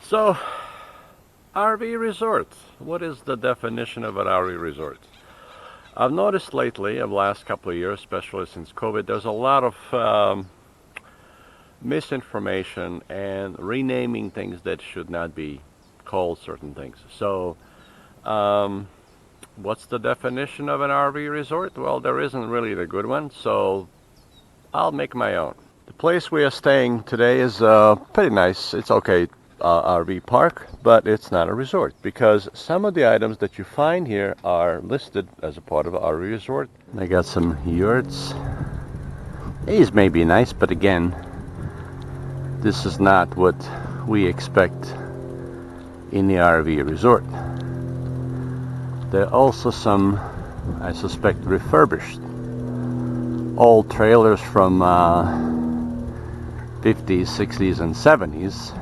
So, RV resort. What is the definition of an RV resort? I've noticed lately, of the last couple of years, especially since COVID, there's a lot of misinformation and renaming things that should not be called certain things. So, what's the definition of an RV resort? Well, there isn't really a good one, so I'll make my own. The place we are staying today is pretty nice. It's okay. RV park, but it's not a resort because some of the items that you find here are listed as a part of an RV resort. They got some yurts. These may be nice, but again, this is not what we expect in the RV resort. There are also some, I suspect, refurbished old trailers from 50s, 60s, and 70s.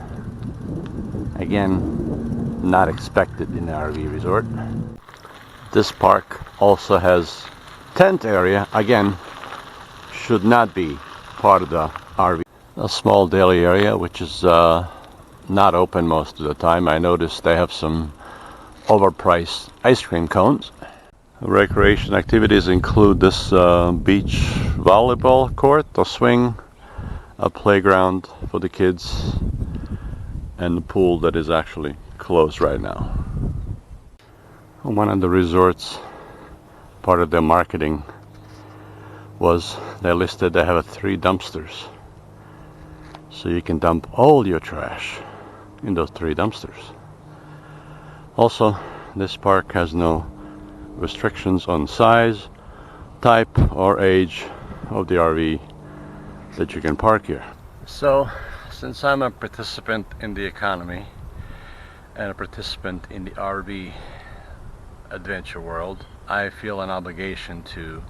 Again, not expected in the RV resort. This park also has tent area. Again, should not be part of the RV. A small deli area which is not open most of the time. I noticed they have some overpriced ice cream cones. Recreation activities include this beach volleyball court, a swing, a playground for the kids, and the pool that is actually closed right now. One of the resorts, part of their marketing was they listed they have 3 dumpsters. So you can dump all your trash in those 3 dumpsters. Also, this park has no restrictions on size, type, or age of the RV that you can park here. So, since I'm a participant in the economy and a participant in the RV adventure world, I feel an obligation to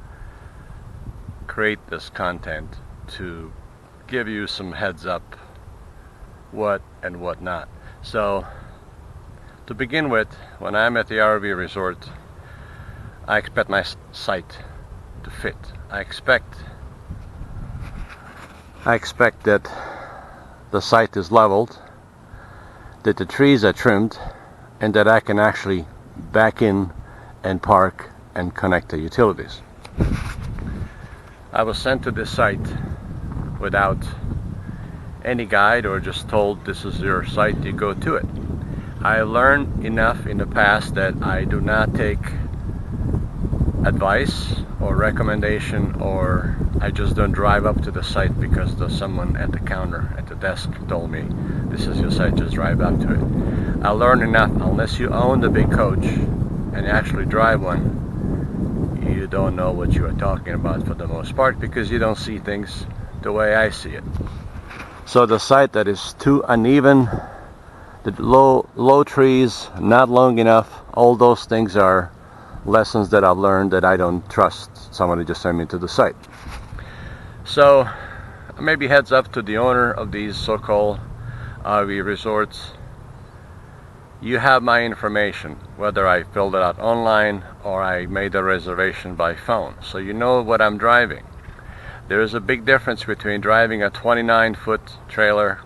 create this content to give you some heads up what and what not. So, to begin with, when I'm at the RV resort, I expect my site to fit. I expect that the site is leveled, that the trees are trimmed, and that I can actually back in and park and connect the utilities. I was sent to this site without any guide or just told this is your site, you go to it. I learned enough in the past that I do not take advice or recommendation, or I just don't drive up to the site because there's someone at the counter at the desk told me this is your site, just drive up to it. I learned enough, unless you own the big coach and actually drive one, you don't know what you are talking about for the most part because you don't see things the way I see it. So the site that is too uneven, the low trees, not long enough, all those things are lessons that I've learned that I don't trust somebody just send me to the site. So maybe heads up to the owner of these so-called RV resorts. You have my information, whether I filled it out online or I made a reservation by phone, so you know what I'm driving. There is a big difference between driving a 29-foot trailer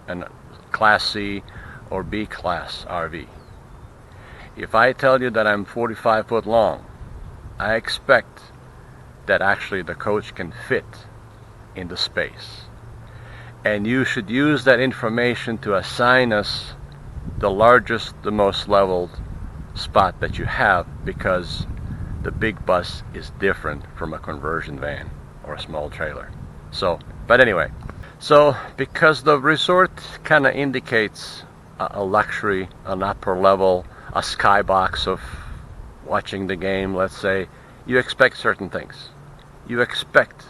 and Class C or B class RV. If I tell you that I'm 45 foot long, I expect that actually the coach can fit in the space. And you should use that information to assign us the largest, the most leveled spot that you have, because the big bus is different from a conversion van or a small trailer. So, but anyway, so because the resort kind of indicates a luxury, an upper level, a skybox of watching the game, let's say, you expect certain things. You expect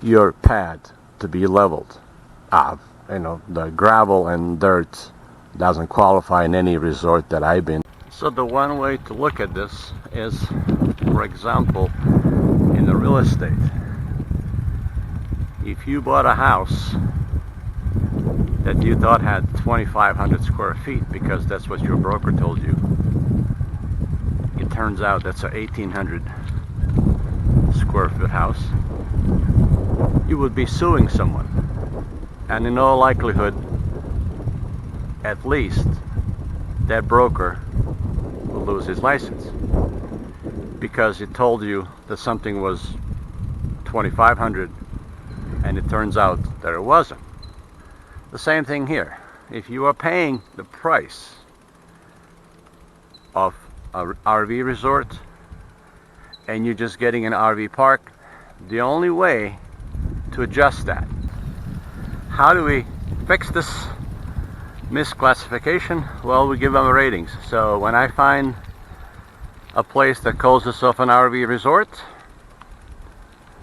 your pad to be leveled. The gravel and dirt doesn't qualify in any resort that I've been. So the one way to look at this is, for example, in the real estate. If you bought a house that you thought had 2,500 square feet because that's what your broker told you, it turns out that's a 1,800 square foot house, you would be suing someone, and in all likelihood at least that broker will lose his license because he told you that something was $2,500 and it turns out that it wasn't. The same thing here. If you are paying the price of an RV resort and you're just getting an RV park, the only way to adjust that. How do we fix this misclassification? Well, we give them ratings. So when I find a place that calls itself an RV resort,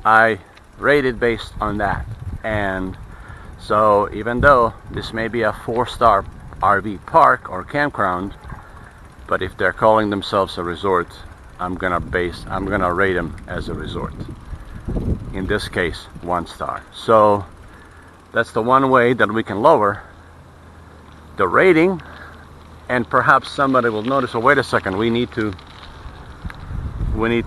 I rate it based on that. And so even though this may be a 4-star RV park or campground, but if they're calling themselves a resort, I'm gonna rate them as a resort. In this case, 1 star. So that's the one way that we can lower the rating, and perhaps somebody will notice, oh, wait a second, we need to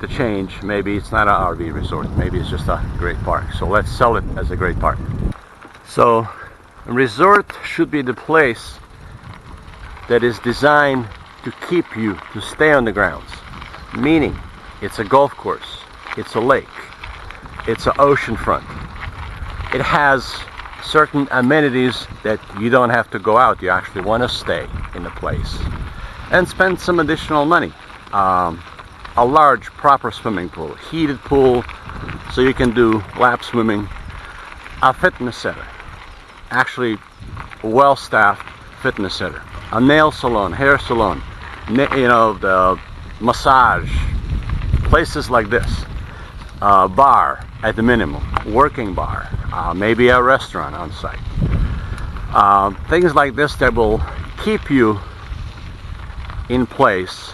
change. Maybe it's not an RV resort, maybe it's just a great park, so let's sell it as a great park. So a resort should be the place that is designed to keep you, to stay on the grounds, meaning it's a golf course, it's a lake, it's an ocean front, it has certain amenities that you don't have to go out, you actually want to stay in the place and spend some additional money. A large proper swimming pool, heated pool so you can do lap swimming, a fitness center, actually well-staffed fitness center, a nail salon, hair salon, the massage, places like this, bar at the minimum, working bar, maybe a restaurant on site, things like this that will keep you in place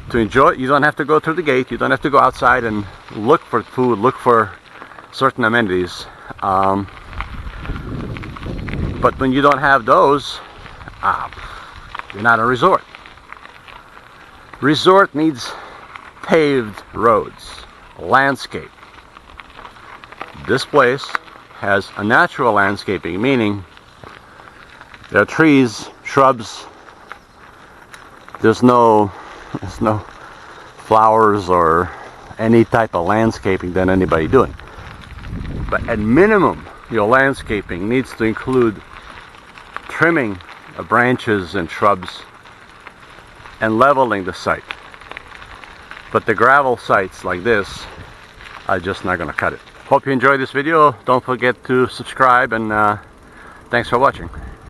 to enjoy. You don't have to go through the gate, you don't have to go outside and look for food, look for certain amenities, but when you don't have those, you're not a resort. Resort needs paved roads, landscape. This place has a natural landscaping, meaning there are trees, shrubs, there's no flowers or any type of landscaping that anybody doing. But at minimum, your landscaping needs to include trimming of branches and shrubs and leveling the site. But the gravel sites like this are just not going to cut it. Hope you enjoyed this video. Don't forget to subscribe, and thanks for watching.